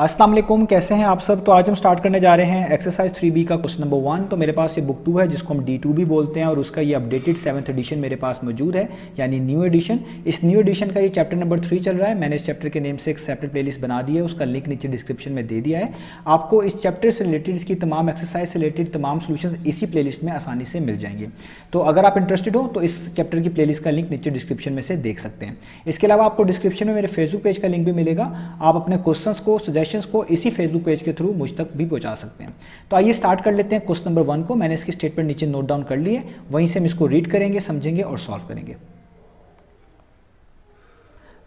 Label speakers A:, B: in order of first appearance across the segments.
A: अस्सलाम वालेकुम, कैसे हैं आप सब। तो आज हम स्टार्ट करने जा रहे हैं एक्सरसाइज 3B का क्वेश्चन नंबर 1। तो मेरे पास ये बुक 2 है जिसको हम D2 भी बोलते हैं और उसका ये अपडेटेड 7th एडिशन मेरे पास मौजूद है, यानी न्यू एडिशन। इस न्यू एडिशन का ये चैप्टर नंबर 3 चल रहा है। मैंने इस चैप्टर के नेम से एक सेपरेट प्लेलिस्ट बना दी है, उसका लिंक नीचे डिस्क्रिप्शन में दे दिया है। आपको इस चैप्टर से रिलेटेड, इसकी तमाम एक्सरसाइज से रिलेटेड तमाम सोल्यूशन इसी प्लेलिस्ट में आसानी से मिल जाएंगे। तो अगर आप इंटरेस्टेड हो तो इस चैप्टर की प्लेलिस्ट का लिंक नीचे डिस्क्रिप्शन में से देख सकते हैं। इसके अलावा आपको डिस्क्रिप्शन में मेरे फेसबुक पेज का लिंक भी मिलेगा। आप अपने क्वेश्चंस को, सजेशंस को इसी फेसबुक पेज के थ्रू मुझ तक भी पहुंचा सकते हैं। तो आइए स्टार्ट कर लेते हैं क्वेश्चन नंबर 1 को। मैंने इसकी स्टेटमेंट नीचे नोट डाउन कर ली है, वहीं से हम इसको रीड करेंगे, समझेंगे और सॉल्व करेंगे।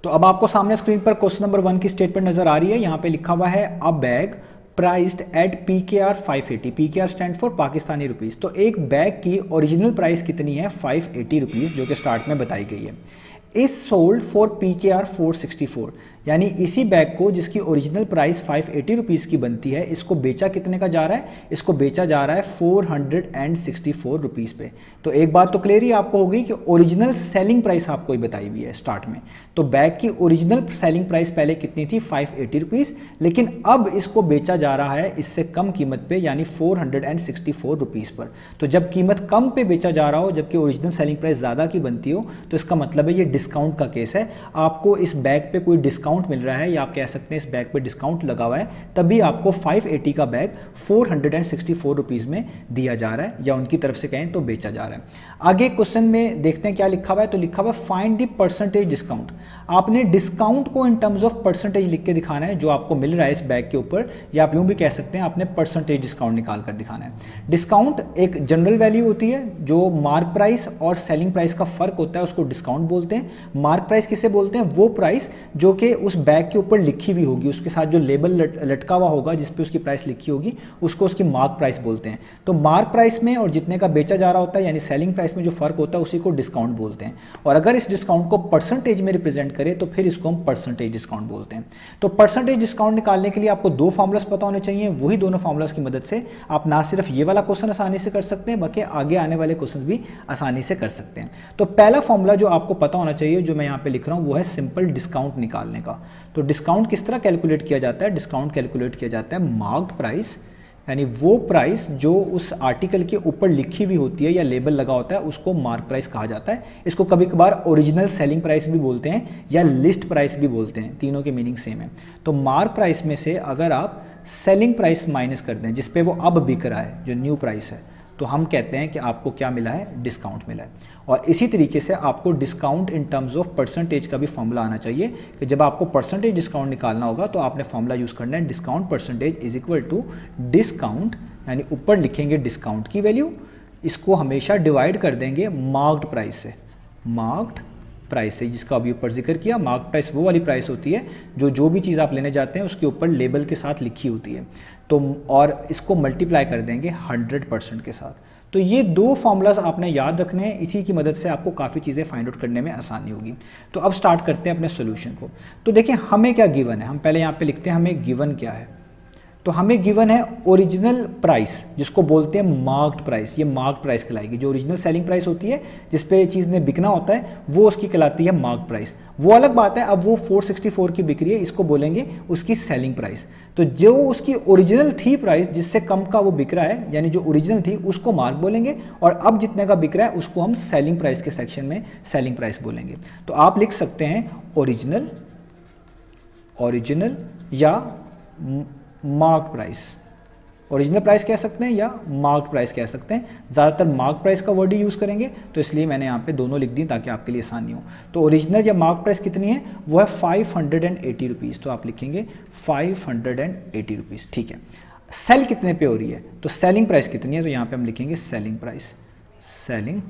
A: तो अब आपको सामने स्क्रीन पर क्वेश्चन नंबर 1 की स्टेटमेंट नजर आ रही है। यहां पे लिखा हुआ है अ bag priced eight PKR 580। PKR stand for Pakistani rupees. तो एक बैग की ओरिजिनल प्राइस कितनी है? 580 रुपीज, जो कि स्टार्ट में बताई गई है। इज सोल्ड फॉर PKR 464, यानी इसी बैग को जिसकी ओरिजिनल प्राइस 580 रुपीज़ की बनती है, इसको बेचा कितने का जा रहा है? इसको बेचा जा रहा है 464 रुपीज़ पे। तो एक बात तो क्लियर ही आपको होगी कि ओरिजिनल सेलिंग प्राइस आपको ही बताई हुई है स्टार्ट में। तो बैग की ओरिजिनल सेलिंग प्राइस पहले कितनी थी? 580 रुपीज़, लेकिन अब इसको बेचा जा रहा है इससे कम कीमत पे, यानी 464 रुपीज़ पर। तो जब कीमत कम पे बेचा जा रहा हो जबकि ओरिजिनल सेलिंग प्राइस ज़्यादा की बनती हो, तो इसका मतलब है ये डिस्काउंट का केस है। आपको इस बैग पे कोई डिस्काउंट मिल रहा है, या आप कह सकते हैं इस बैग पे डिस्काउंट लगा हुआ है, तभी आपको 580 का बैग 464 रुपीज़ में दिया जा रहा है, या उनकी तरफ से कहें तो बेचा जा रहा है। आगे क्वेश्चन में देखते हैं क्या लिखा हुआ है। तो लिखा हुआ है फाइंड द परसेंटेज डिस्काउंट। आपने डिस्काउंट को इन टर्म्स ऑफ परसेंटेज लिख के दिखाना है जो आपको मिल रहा है इस बैग के ऊपर, या आप यूं भी कह सकते हैं आपने परसेंटेज डिस्काउंट निकाल कर दिखाना है। डिस्काउंट एक जनरल वैल्यू होती है, जो मार्क प्राइस और सेलिंग प्राइस का फर्क होता है उसको डिस्काउंट बोलते हैं। मार्क प्राइस किसे बोलते हैं? वो प्राइस जो कि उस बैग के ऊपर लिखी हुई होगी, उसके साथ जो लेबल लटका हुआ होगा जिस पे उसकी प्राइस लिखी होगी, उसको उसकी मार्क प्राइस बोलते हैं। तो मार्क प्राइस में और जितने का बेचा जा रहा होता है, यानी सेलिंग प्राइस में जो फर्क होता है, उसी को डिस्काउंट बोलते हैं। और अगर इस डिस्काउंट को परसेंटेज में रिप्रेजेंट करें तो फिर इसको हम परसेंटेज डिस्काउंट बोलते हैं। तो परसेंटेज डिस्काउंट निकालने के लिए आपको दो फॉर्मुलास पता होने चाहिए। वही दोनों फॉर्मुलास की मदद से आप ना सिर्फ ये वाला क्वेश्चन आसानी से कर सकते हैं, बल्कि आगे आने वाले क्वेश्चन भी आसानी से कर सकते हैं। तो पहला फॉर्मूला जो आपको पता होना चाहिए, जो मैं यहाँ पे लिख रहा हूँ, वो है सिंपल डिस्काउंट निकालने का। तो डिस्काउंट किस तरह कैलकुलेट किया जाता है? डिस्काउंट कैलकुलेट किया जाता है मार्क्ड प्राइस, यानी वो प्राइस जो उस आर्टिकल के ऊपर लिखी हुई होती है या लेबल लगा होता है, उसको मार्क प्राइस कहा जाता है। इसको कभी कभार ओरिजिनल सेलिंग प्राइस भी बोलते हैं या लिस्ट प्राइस भी बोलते हैं, तीनों के मीनिंग सेम है। तो मार्क प्राइस में से अगर आप सेलिंग प्राइस माइनस कर दें, जिसपे वो अब बिक रहा है, जो न्यू प्राइस है, तो हम कहते हैं कि आपको क्या मिला है? डिस्काउंट मिला है। और इसी तरीके से आपको discount in terms of percentage का भी फॉर्मूला आना चाहिए कि जब आपको परसेंटेज डिस्काउंट निकालना होगा तो आपने फॉर्मूला यूज़ करना है discount percentage is equal to discount, यानी ऊपर लिखेंगे डिस्काउंट की वैल्यू, इसको हमेशा डिवाइड कर देंगे मार्क्ड प्राइस से। मार्क्ड प्राइस है जिसका अभी ऊपर जिक्र किया। मार्क प्राइस वो वाली प्राइस होती है जो भी चीज़ आप लेने जाते हैं उसके ऊपर लेबल के साथ लिखी होती है। तो और इसको मल्टीप्लाई कर देंगे 100% के साथ। तो ये दो फॉर्मूलाज आपने याद रखने हैं, इसी की मदद से आपको काफ़ी चीज़ें फाइंड आउट करने में आसानी होगी। तो अब स्टार्ट करते हैं अपने सोल्यूशन को। तो देखिए हमें क्या गिवन है, हम पहले यहाँ पे लिखते हैं हमें गिवन क्या है। तो हमें गिवन है ओरिजिनल प्राइस, जिसको बोलते हैं मार्क्ड प्राइस। ये मार्क्ड प्राइस कहलाएगी। जो ओरिजिनल सेलिंग प्राइस होती है जिस पे चीज़ ने बिकना होता है, वो उसकी कहलाती है मार्क्ड प्राइस। वो अलग बात है, अब वो 464 की बिक रही है, इसको बोलेंगे उसकी सेलिंग प्राइस। तो जो उसकी ओरिजिनल थी प्राइस, जिससे कम का वो बिक रहा है, यानी जो ओरिजिनल थी उसको मार्क बोलेंगे, और अब जितने का बिक रहा है उसको हम सेलिंग प्राइस के सेक्शन में सेलिंग प्राइस बोलेंगे। तो आप लिख सकते हैं ओरिजिनल या मार्क प्राइस। ओरिजिनल प्राइस कह सकते हैं या मार्क प्राइस कह सकते हैं। ज़्यादातर मार्क प्राइस का वर्ड ही यूज़ करेंगे, तो इसलिए मैंने यहाँ पे दोनों लिख दी ताकि आपके लिए आसानी हो। तो ओरिजिनल या मार्क प्राइस कितनी है? वो है 580 रुपीज़। तो आप लिखेंगे 580 रुपीज़, ठीक है। सेल कितने पे हो रही है? तो सेलिंग प्राइस कितनी है? तो यहाँ पे हम लिखेंगे सेलिंग प्राइस। सेलिंग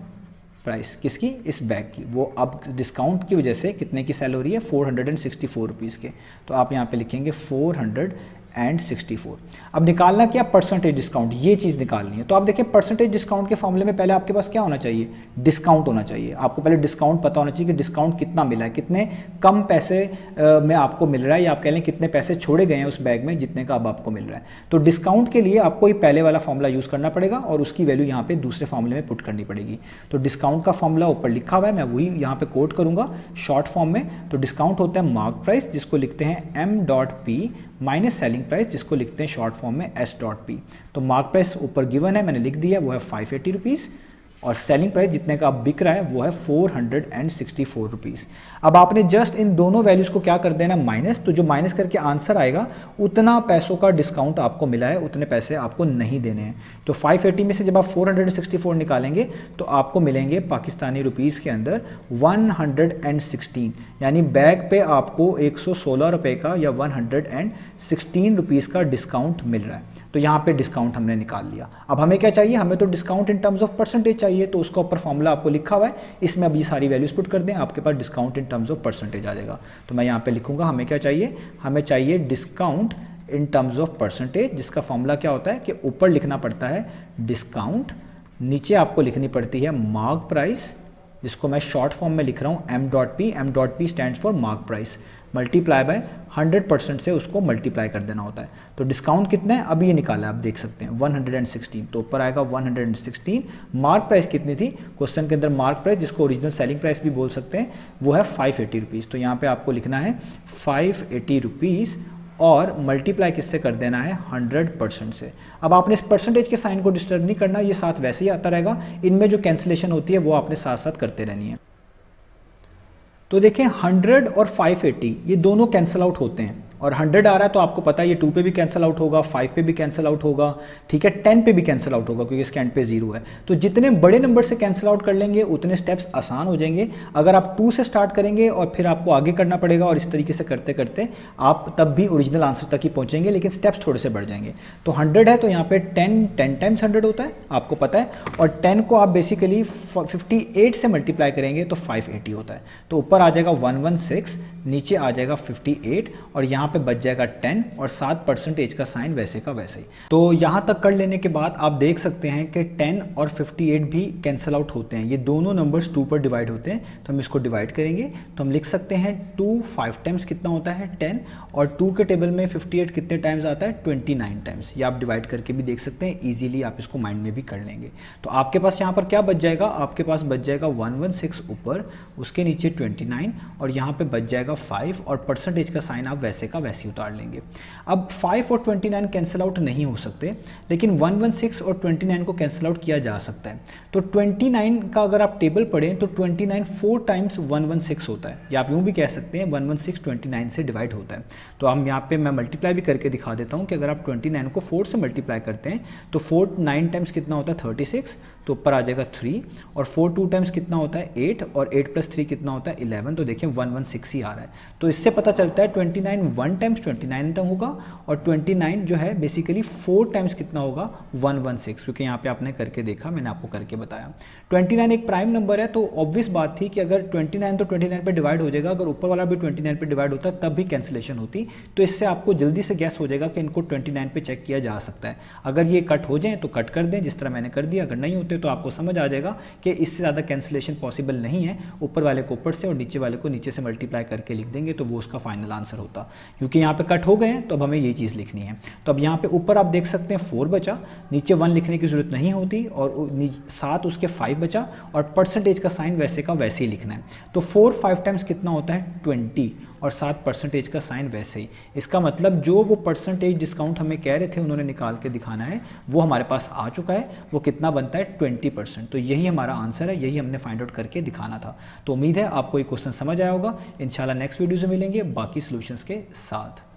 A: प्राइस किसकी? इस बैग की। वो अब डिस्काउंट की वजह से कितने की सेल हो रही है? 464 रुपीज़ के। तो आप यहाँ पे लिखेंगे 464 अब निकालना क्या, परसेंटेज डिस्काउंट, ये चीज़ निकालनी है। तो आप देखिए परसेंटेज डिस्काउंट के फॉर्मूले में पहले आपके पास क्या होना चाहिए, डिस्काउंट होना चाहिए। आपको पहले डिस्काउंट पता होना चाहिए कि डिस्काउंट कितना मिला है, कितने कम पैसे में आपको मिल रहा है, या आप कह लें कितने पैसे छोड़े गए हैं उस बैग में जितने का अब आपको मिल रहा है। तो डिस्काउंट के लिए आपको ये पहले वाला फॉर्मूला यूज़ करना पड़ेगा और उसकी वैल्यू यहाँ पे दूसरे फॉर्मूले में पुट करनी पड़ेगी। तो डिस्काउंट का फॉर्मूला ऊपर लिखा हुआ है, मैं वही यहाँ पे कोट करूँगा शॉर्ट फॉर्म में। तो डिस्काउंट होता है मार्क प्राइस, जिसको लिखते हैं M.P माइनस सेलिंग प्राइस, जिसको लिखते हैं शॉर्ट फॉर्म में S.P। तो मार्क प्राइस ऊपर गिवन है, मैंने लिख दिया, वो है 580 रुपीज़, और सेलिंग प्राइस जितने का अब बिक रहा है वो है 464 रुपीज़। अब आपने जस्ट इन दोनों वैल्यूज़ को क्या कर देना, माइनस। तो जो माइनस करके आंसर आएगा उतना पैसों का डिस्काउंट आपको मिला है, उतने पैसे आपको नहीं देने हैं। तो 580 में से जब आप 464 निकालेंगे तो आपको मिलेंगे पाकिस्तानी रुपीज़ के अंदर 116, यानी बैग पे आपको 116 रुपये का या 116 रुपीज़ का डिस्काउंट मिल रहा है। तो यहाँ पे डिस्काउंट हमने निकाल लिया। अब हमें क्या चाहिए, हमें तो discount in terms of percentage चाहिए। तो उसका ऊपर फॉर्मूला आपको लिखा हुआ है, इसमें अब ये सारी वैल्यूज पुट कर दें, आपके पास discount in terms of percentage आ जाएगा। तो मैं यहाँ पे लिखूंगा हमें क्या चाहिए, हमें चाहिए discount in terms of percentage, जिसका फॉर्मूला क्या होता है कि ऊपर लिखना पड़ता है डिस्काउंट, नीचे आपको लिखनी पड़ती है मार्क प्राइस, जिसको मैं शॉर्ट फॉर्म में लिख रहा हूँ M.P stands for mark price, multiply by 100% से उसको मल्टीप्लाई कर देना होता है। तो डिस्काउंट कितना है, अब ये निकाला है, आप देख सकते हैं 116, तो ऊपर आएगा 116। मार्क प्राइस कितनी थी, क्वेश्चन के अंदर मार्क प्राइस, जिसको ओरिजिनल सेलिंग प्राइस भी बोल सकते हैं, वो है 580 रुपीज़। तो यहाँ पे आपको लिखना है 580 रुपीज़ और मल्टीप्लाई किससे कर देना है, 100% से। अब आपने इस परसेंटेज के साइन को डिस्टर्ब नहीं करना, ये साथ वैसे ही आता रहेगा, इनमें जो कैंसिलेशन होती है वो आपने साथ साथ करते रहनी है। तो देखें 100 और 580 ये दोनों कैंसिल आउट होते हैं, और 100 आ रहा है तो आपको पता है ये 2 पे भी कैंसिल आउट होगा, 5 पे भी कैंसिल आउट होगा, ठीक है, 10 पे भी कैंसिल आउट होगा क्योंकि इसके एंड पे 0 है। तो जितने बड़े नंबर से कैंसिल आउट कर लेंगे उतने स्टेप्स आसान हो जाएंगे। अगर आप 2 से स्टार्ट करेंगे और फिर आपको आगे करना पड़ेगा, और इस तरीके से करते करते आप तब भी ओरिजिनल आंसर तक ही पहुंचेंगे, लेकिन स्टेप्स थोड़े से बढ़ जाएंगे। तो 100 है तो यहाँ पे 10 टाइम्स 100 होता है, आपको पता है, और 10 को आप बेसिकली 58 से मल्टीप्लाई करेंगे तो 580 होता है। तो ऊपर आ जाएगा 116, नीचे आ जाएगा 58, और यहाँ पे बच जाएगा 10 और 7% का साइन वैसे का वैसे ही। तो यहाँ तक कर लेने के बाद आप देख सकते हैं कि 10 और 58 भी कैंसिल आउट होते हैं, ये दोनों नंबर्स 2 पर डिवाइड होते हैं। तो हम इसको डिवाइड करेंगे तो हम लिख सकते हैं 2 5 टाइम्स कितना होता है 10, और 2 के टेबल में 58 कितने टाइम्स आता है 29 टाइम्स। ये आप डिवाइड करके भी देख सकते हैं, ईजिली आप इसको माइंड में भी कर लेंगे। तो आपके पास यहाँ पर क्या बच जाएगा, आपके पास बच जाएगा 116 ऊपर, उसके नीचे 29, और यहाँ पे बच जाएगा 5, और परसेंटेज का साइन आप वैसे का वैसे उतार लेंगे। अब 5 और 29 कैंसिल आउट नहीं हो सकते, लेकिन 116 और 29 को कैंसिल आउट किया जा सकता है। तो 29 का अगर आप टेबल पढ़ें तो 29 4 टाइम्स 116 होता है, या आप यूँ भी कह सकते हैं 116 29 से डिवाइड होता है। तो हम यहाँ पे मैं मल्टीप्लाई भी करके दिखा देता हूँ कि अगर आप 29 को 4 से मल्टीप्लाई करते हैं तो 4 9 टाइम्स कितना होता है 36, तो ऊपर आ जाएगा 3, और 4 2 टाइम्स कितना होता है 8, और 8 + 3 कितना होता है 11। तो देखिए 116 ही आ रहा है। तो इससे पता चलता है 29 1 टाइम्स 29 टाइम होगा, और 29 जो है बेसिकली 4 टाइम्स कितना होगा 116, क्योंकि यहाँ पे आपने करके देखा, मैंने आपको करके बताया। 29 एक प्राइम नंबर है, तो ऑब्वियस बात थी कि अगर 29 तो 29 पे डिवाइड हो जाएगा, अगर ऊपर वाला भी 29 पे डिवाइड होता तब भी कैंसिलेशन होती। तो इससे आपको जल्दी से गैस हो जाएगा कि इनको 29 पे चेक किया जा सकता है। अगर ये कट हो जाए तो कट कर दें, जिस तरह मैंने कर दिया। अगर नहीं होते तो आपको समझ आ जाएगा कि इससे ज़्यादा कैंसिलेशन पॉसिबल नहीं है, ऊपर वाले को ऊपर से और नीचे वाले को नीचे से मल्टीप्लाई करके लिख देंगे तो वो उसका फाइनल आंसर होता। क्योंकि यहाँ पे कट हो गए हैं तो अब हमें ये चीज़ लिखनी है। तो अब यहाँ पे ऊपर आप देख सकते हैं 4 बचा, नीचे 1 लिखने की जरूरत नहीं होती, और साथ उसके 5 बचा, और परसेंटेज का साइन वैसे का वैसे ही लिखना है। तो 4 5 टाइम्स कितना होता है 20, और साथ परसेंटेज का साइन वैसे ही। इसका मतलब जो वो परसेंटेज डिस्काउंट हमें कह रहे थे उन्होंने निकाल के दिखाना है, वो हमारे पास आ चुका है। वो कितना बनता है 20%। तो यही हमारा आंसर है, यही हमने फाइंड आउट करके दिखाना था। तो उम्मीद है आपको ये क्वेश्चन समझ आया होगा। इंशाल्लाह नेक्स्ट वीडियो से मिलेंगे बाकी सॉल्यूशंस के साथ।